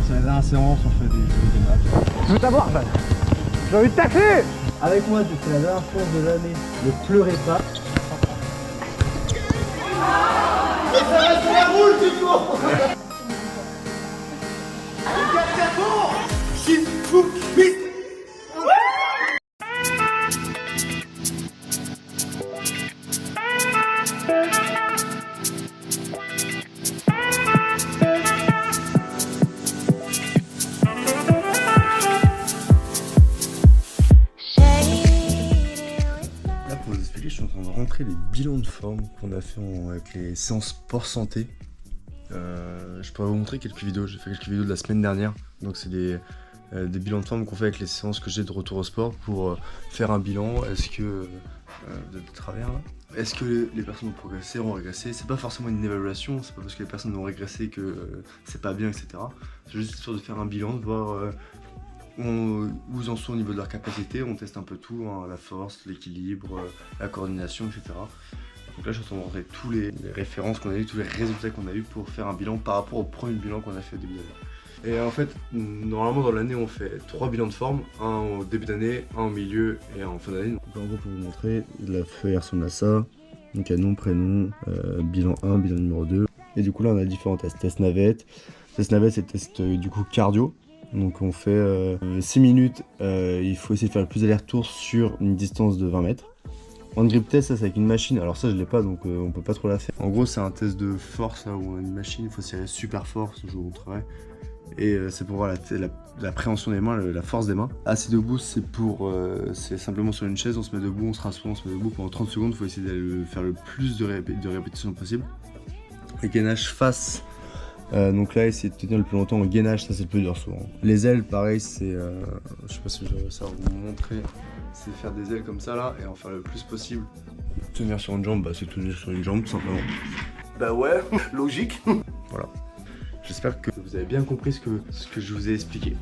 C'est la dernière séance, on fait des jeux, des matchs. Je veux t'avoir, Jeanne. J'ai envie de tacler. Avec moi, c'est la dernière séance de l'année. Ne pleurez pas. Mais ça reste la boule, du coup. Là, pour vous expliquer, je suis en train de rentrer les bilans de forme qu'on a fait avec les séances sport santé. Je pourrais vous montrer quelques vidéos, j'ai fait quelques vidéos de la semaine dernière. Donc c'est des bilans de forme qu'on fait avec les séances que j'ai de retour au sport pour faire un bilan. Est-ce que de travers là, est-ce que les personnes ont progressé, ont régressé? C'est pas forcément une évaluation, c'est pas parce que les personnes ont régressé que c'est pas bien, etc. C'est juste histoire de faire un bilan, de voir où ils en sont au niveau de leur capacité. On teste un peu tout, hein, la force, l'équilibre, la coordination, etc. Donc là, je suis en train de rentrer tous les références qu'on a eues, tous les résultats qu'on a eu pour faire un bilan par rapport au premier bilan qu'on a fait au début d'année. Et en fait, normalement dans l'année, on fait 3 bilans de forme, un au début d'année, un au milieu et un en fin d'année. Donc en gros, pour vous montrer, la feuille ressemble à ça. Donc il y a nom, prénom, bilan 1, bilan numéro 2. Et du coup là, on a différents tests. Test navette. Test navette, c'est test du coup cardio. Donc on fait 6 minutes, il faut essayer de faire le plus d'aller-retour sur une distance de 20 mètres. Hand grip test, ça c'est avec une machine, alors ça je l'ai pas donc on peut pas trop la faire. En gros c'est un test de force là, où on a une machine, il faut serrer super fort, je vous montrerai. Et c'est pour voir la préhension des mains, la force des mains. Assis debout, c'est simplement sur une chaise, on se met debout, on se rassoit, on se met debout pendant 30 secondes, il faut essayer de faire le plus de répétitions possible. Et gainage face. Donc là, essayer de tenir le plus longtemps en gainage, ça c'est le plus dur souvent. Les ailes, pareil, c'est, je sais pas si je vais ça vous montrer, c'est faire des ailes comme ça là et en faire le plus possible. Tenir sur une jambe, bah, c'est tenir sur une jambe tout simplement. Bah ouais, logique. Voilà. J'espère que vous avez bien compris ce que je vous ai expliqué.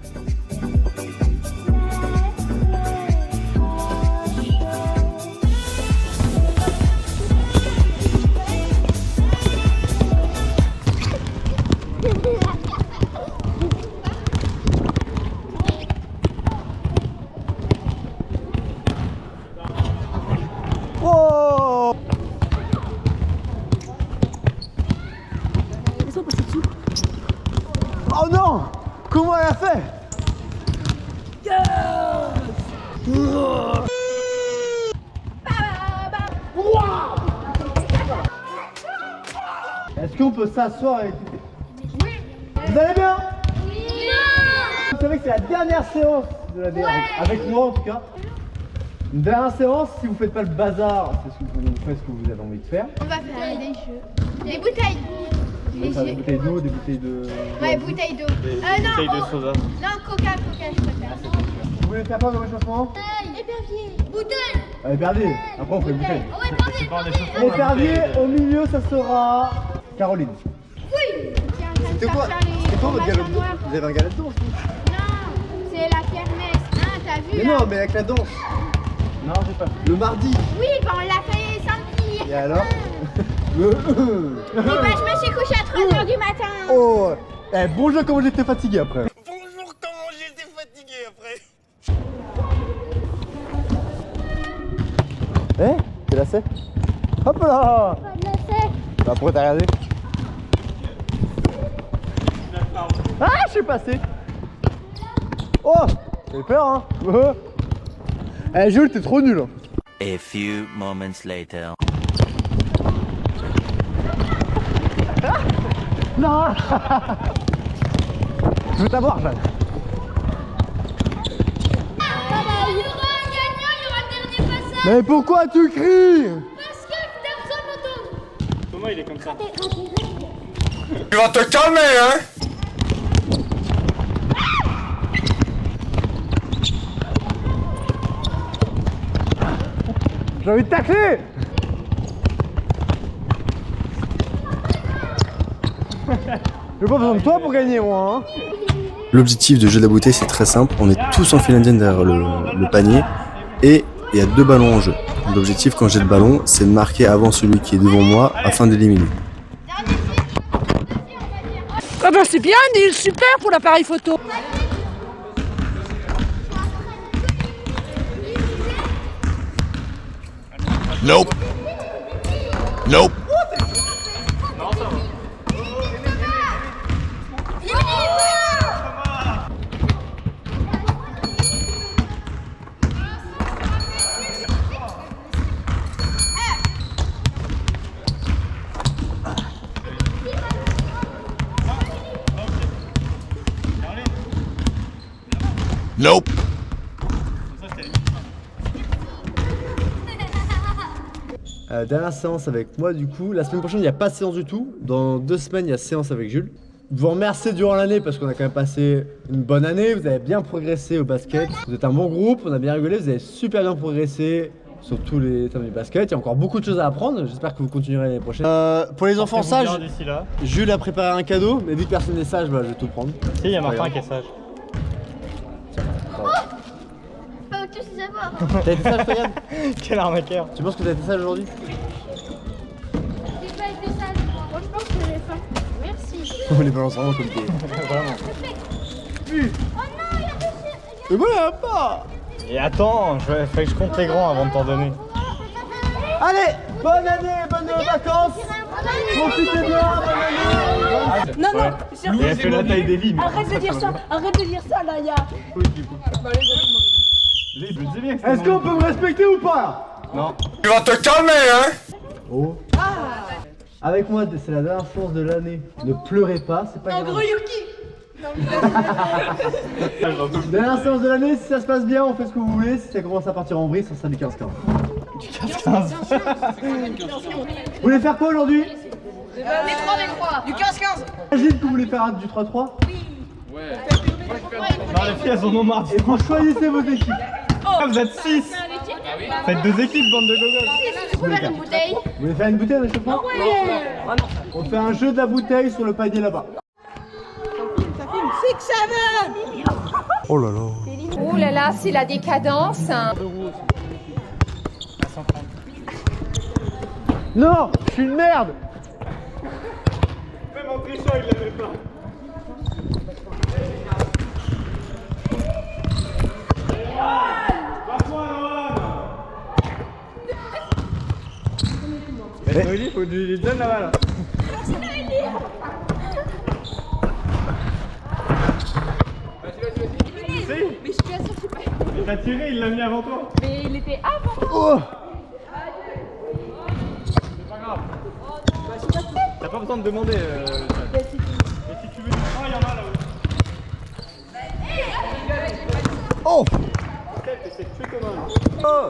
Oh! Laisse-moi passer dessous. Oh non! Comment elle a fait? Est-ce qu'on peut s'asseoir et écouter? Oui. Vous allez bien? Oui. Vous savez que c'est la dernière séance de la DR, avec moi en tout cas. Une dernière séance, si vous faites pas le bazar, c'est ce que vous faites ce que vous avez envie de faire. On va faire des jeux. Des bouteilles. Vous allez faire des bouteilles d'eau, des bouteilles de... Ouais, bouteilles d'eau. Bouteille de soda. Non, coca, je préfère. Vous voulez faire quoi comme échauffement? Épervier. Bouteille. Allez, épervier. Après on fait bouteille. Ouais, épervier. Épervier, au milieu ça sera Caroline. Oui. C'était quoi votre galop de danse? Vous avez un galop de danse? Non, c'est la kermesse. Hein, t'as vu Mais là? non, mais avec la danse. Non, j'ai pas. Le mardi. Oui, bah on l'a fait samedi. Et alors? Et bah je me suis couché à 3h du matin. Oh. Eh, bonjour, comment j'étais fatigué après. Bonjour, comment j'étais fatigué après. Eh, t'es lassé? Hop là. Pas de lacet. Bah pourquoi t'as regardé? Ah, je suis passé. Oh, j'ai peur hein. Eh Jules, t'es trop nul. A few moments later. Non. Je veux t'avoir, Jeanne. Il y aura un gagnant, il y aura le dernier passage. Mais pourquoi tu cries? Parce que t'as besoin d'entendre. Thomas, il est comme ça. Tu vas te calmer, hein? J'ai envie de tacler. J'ai pas besoin de toi pour gagner, moi. Hein. L'objectif de jeu de la bouteille, c'est très simple. On est tous en file indienne derrière le panier et il y a 2 ballons en jeu. L'objectif quand j'ai le ballon, c'est de marquer avant celui qui est devant moi afin d'éliminer. Attention! c'est bien, Neil, super pour l'appareil photo. Nope. Nope. Nope. Dernière séance avec moi du coup. La semaine prochaine il n'y a pas de séance du tout. Dans 2 semaines il y a séance avec Jules. Je vous remercie durant l'année parce qu'on a quand même passé une bonne année. Vous avez bien progressé au basket. Vous êtes un bon groupe, on a bien rigolé. Vous avez super bien progressé sur tous les thèmes du basket. Il y a encore beaucoup de choses à apprendre. J'espère que vous continuerez l'année prochaine. Pour les enfants sages, Jules a préparé un cadeau. Mais vu que personne n'est sage, bah, je vais tout prendre. Si, il y a Martin qui est sage. Faut tous savoir. T'as été sage toi Yann? Quel arnaqueur. Tu penses que t'as été sage aujourd'hui? J'ai pas été sage. Moi, je pense que j'ai faim. Merci. On les balance vraiment comme des... Vraiment. Oh non, il a touché. Mais voilà pas. Et attends, fallait que je compte les grands avant de t'en donner. Allez, bonne année, bonnes vacances. Profitez bien, bonne année. Non, non, Il a fait la taille des lignes. arrête de dire ça, là, il y a... Est-ce qu'on peut me respecter ou pas? Non. Tu vas te calmer, hein? Oh. Avec moi, c'est la dernière séance de l'année. Ne pleurez pas, c'est pas grave. Gros Yuki. Dernière séance de l'année, si ça se passe bien, on fait ce que vous voulez. Si ça commence à partir en vrille, ça sera du 15-15. Vous voulez faire quoi aujourd'hui? Les 3. Du 15-15. Imagine que vous voulez faire du 3-3. Non, les filles, elles en ont marre. Et vous choisissez vos équipes. Ah, vous êtes 6. Faites 2 équipes, bande de gogos. Tu peux faire une bouteille. Vous voulez faire une bouteille à chaque fois? On fait un jeu de la bouteille sur le panier là-bas. Oh là là. Oh là là, c'est la décadence. Non, je suis une merde. Même en trichant, il l'avait pas. Il faut lui donner la balle. Mais je suis sûre que c'est pas... Il t'a tiré, il l'a mis avant toi. Mais il était avant. Oh. T'as pas besoin de demander. Mais si tu veux du frein, il y en a là-haut. Oh. C'est tué comme un. Oh.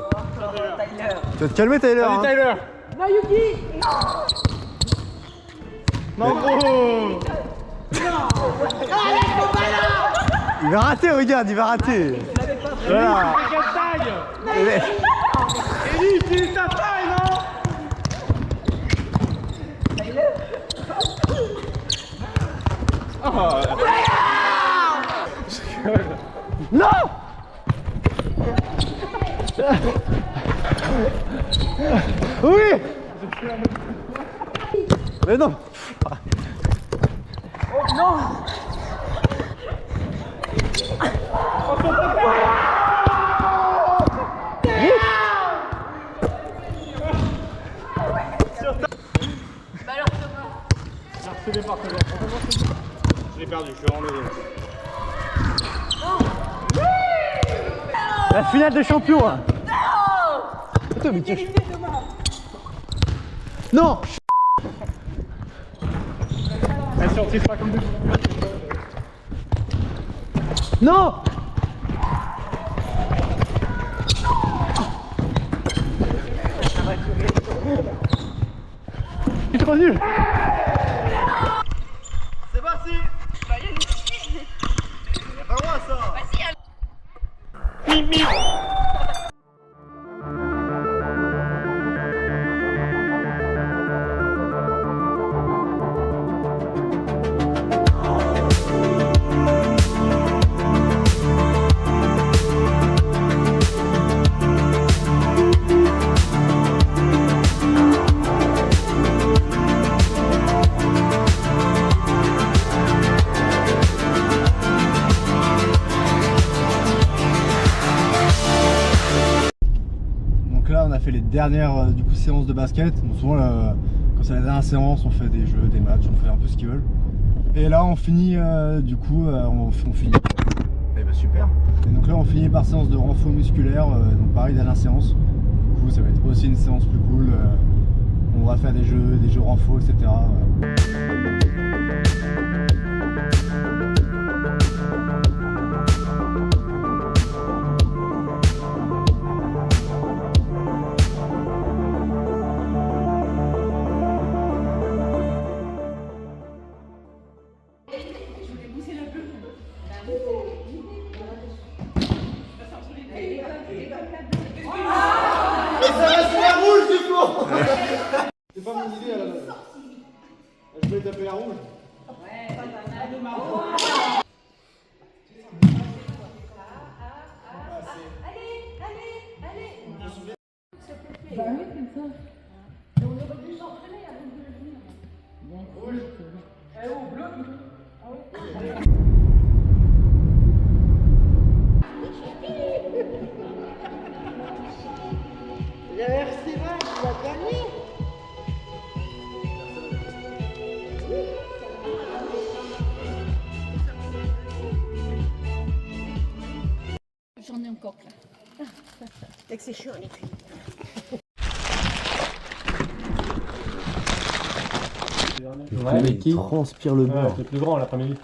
Tu vas te calmer Tyler. Salut Hein. Tyler. Non, Yuki. Non, gros. Il va rater, regarde, il va rater. Voilà. Ellie, utilise ta taille, non? Oh. Non. Oui. Mais non. Oh non. Je l'ai perdu, je suis vraiment désolé. La finale des champions. Hein. Non. Non. Elle sortit pas comme des... Non. C'est trop nul. C'est parti. Y'a pas loin ça. fait les dernières du coup, séances de basket. Bon, souvent, quand c'est la dernière séance, on fait des jeux, des matchs, on fait un peu ce qu'ils veulent. Et là, on finit, du coup, on finit. Et bah super. Et donc là, on finit par séance de renfort musculaire. Donc pareil, dernière séance. Du coup, ça va être aussi une séance plus cool. On va faire des jeux renfort, etc. Mais ça reste la rouge du coup. C'est pas mon idée à la base. Je voulais taper la rouge. J'en ai encore plein. Dès que c'est chaud, les filles. Le mec qui transpire le beurre. C'est plus grand l'après-midi.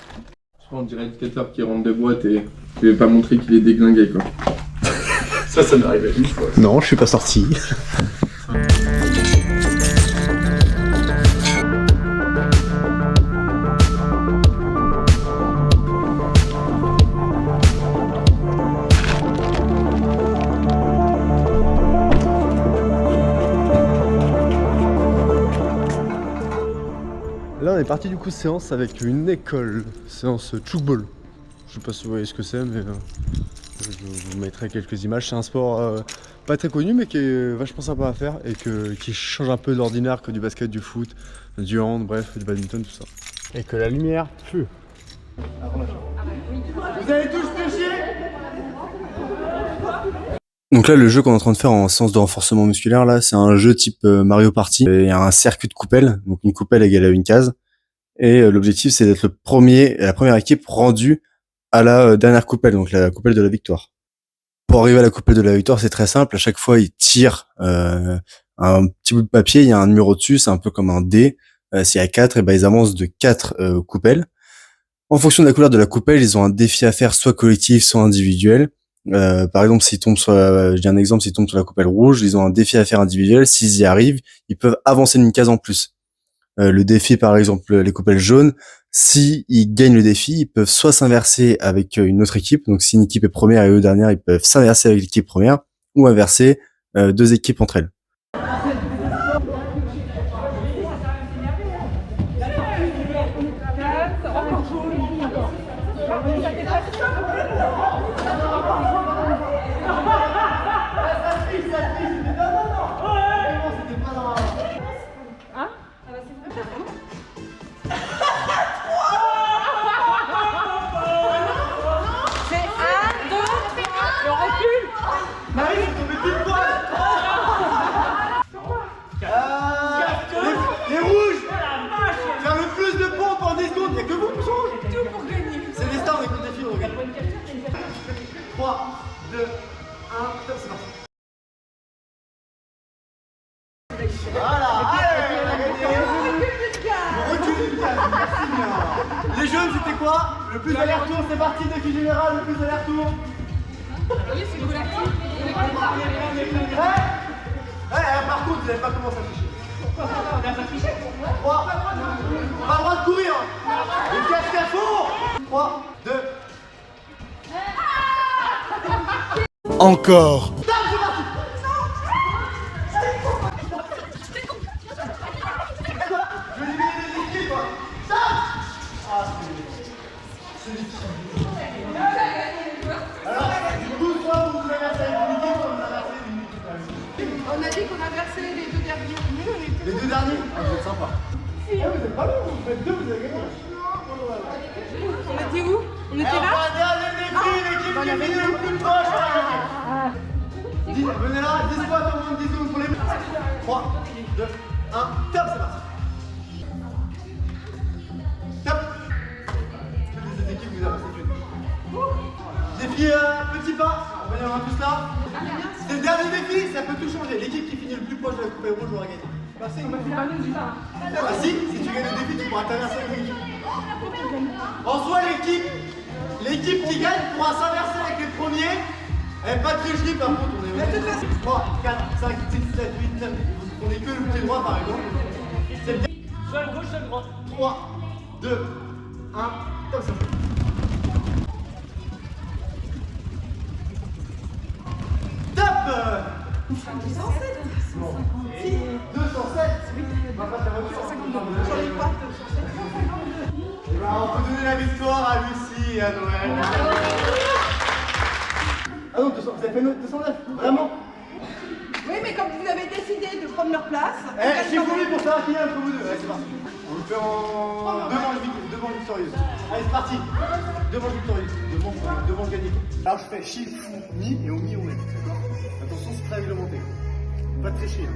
On dirait l'éducateur qui rentre de boîte et qui veut pas montrer qu'il est déglingué quoi. Ça m'est arrivé une fois. Non, je suis pas sorti. Là, on est parti du coup séance avec une école, séance tchoukball. Je sais pas si vous voyez ce que c'est, mais je vous mettrai quelques images. C'est un sport pas très connu, mais qui est vachement sympa à faire et qui change un peu de l'ordinaire que du basket, du foot, du hand, bref, du badminton, tout ça. Et que la lumière fut. Vous avez tous pêché? Donc là, le jeu qu'on est en train de faire en séance de renforcement musculaire, là, c'est un jeu type Mario Party. Il y a un circuit de coupelle, donc une coupelle égale à une case. Et l'objectif, c'est d'être la première équipe rendue à la dernière coupelle, donc la coupelle de la victoire. Pour arriver à la coupelle de la victoire, c'est très simple. À chaque fois, ils tirent un petit bout de papier, il y a un numéro dessus, c'est un peu comme un dé. S'il y a 4, et ben ils avancent de 4 coupelles. En fonction de la couleur de la coupelle, ils ont un défi à faire, soit collectif, soit individuel. Par exemple, s'ils tombent je dis un exemple, s'ils tombent sur la coupelle rouge, ils ont un défi à faire individuel. S'ils y arrivent, ils peuvent avancer d'une case en plus. Le défi, par exemple, les coupelles jaunes, s'ils gagnent le défi, ils peuvent soit s'inverser avec une autre équipe. Donc, si une équipe est première et eux dernière, ils peuvent s'inverser avec l'équipe première ou inverser 2 équipes entre elles. Les rouges! Faire le plus de pompes en 10 secondes, y'a que vous qui change! Tout pour gagner. C'est des stars, on écoute des filles, on regarde. 3, 2, 1, top, c'est parti! Voilà, allez! On recule, merci bien! Les jeunes, c'était quoi? Le plus d'aller-retour, c'est parti, défi général, le plus d'aller-retour! Oui, c'est collectif. Ouais, par contre, vous n'avez pas commencé à tricher. Pourquoi? On n'a pas triché? 3, pas le droit de courir! Une casque à fond! 3, 2, Encore. je vais éliminer les équipes! Stop! Ah, c'est des petits. Alors, du coup, soit vous inversez avec une équipe, soit vous inversez avec une équipe. On a dit qu'on inversait les 2 derniers. Les 2 derniers? Ah, vous êtes sympa. Ah, vous êtes pas loin, vous faites 2, vous avez gagné. On était où? On était là? Dernier défi, l'équipe qui finit le plus proche. 10 Venez là, 10 fois, tout le monde 10 secondes pour les 3, 2, 1, top, c'est parti. Top. Toutes les équipes, vous avez passé une. Défi petit pas, on va y avoir tous là. C'est le dernier défi, ça peut tout changer. L'équipe qui finit le plus proche de la coupe rouge aura gagné. Merci. Ah si tu gagnes le défi, tu pourras traverser l'équipe. En soi, l'équipe qui gagne pourra s'inverser avec les premiers. Eh, pas de tricherie par contre, on est 3, 4, 5, 6, 7, 8, 9. On est que le pied droit par exemple. C'est le Soit le gauche, soit le droit. 3, 2, 1, comme ça. Top 207. On va pas faire autre chose. Et ben, on peut donner la victoire à Lucie et à Noël. Ah non, 200, vous avez fait 209, vraiment? Oui, mais comme vous avez décidé de prendre leur place. Eh, je suis voulu pour savoir qui est entre vous deux. Allez, c'est parti. On le fait en deux manches victorieuses. Allez, c'est parti. Deux manches victorieuses. Deux manches gagnées. Alors, je fais chi, fou, mi et au mi, on est. D'accord? Attention, c'est très réglementé. Pas de tricher.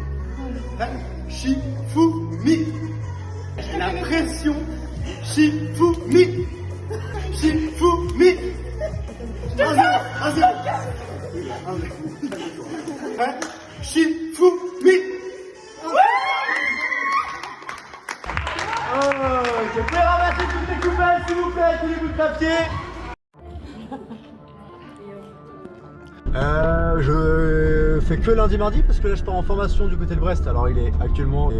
Prêt? Chi, fou, mi. J'ai la pression. Chi, fou, mi. Chi, fou, mi. 1-0. 1-0. Prêt? Chi, fou, mi. Je peux ramasser toutes les coupelles, s'il vous plaît, tous les bouts de papier. Je fais que lundi mardi parce que là je pars en formation du côté de Brest. Alors il est actuellement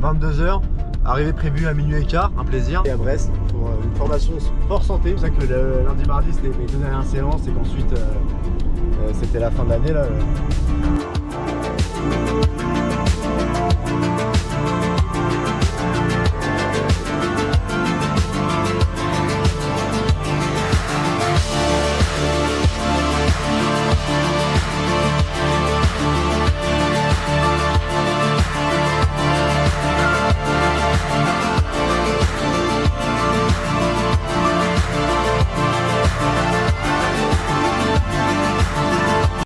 22h, arrivée prévue à minuit et quart, un plaisir. Et à Brest pour une formation sport santé. C'est pour ça que le lundi mardi c'était mes 2 dernières séances et qu'ensuite c'était la fin de l'année là.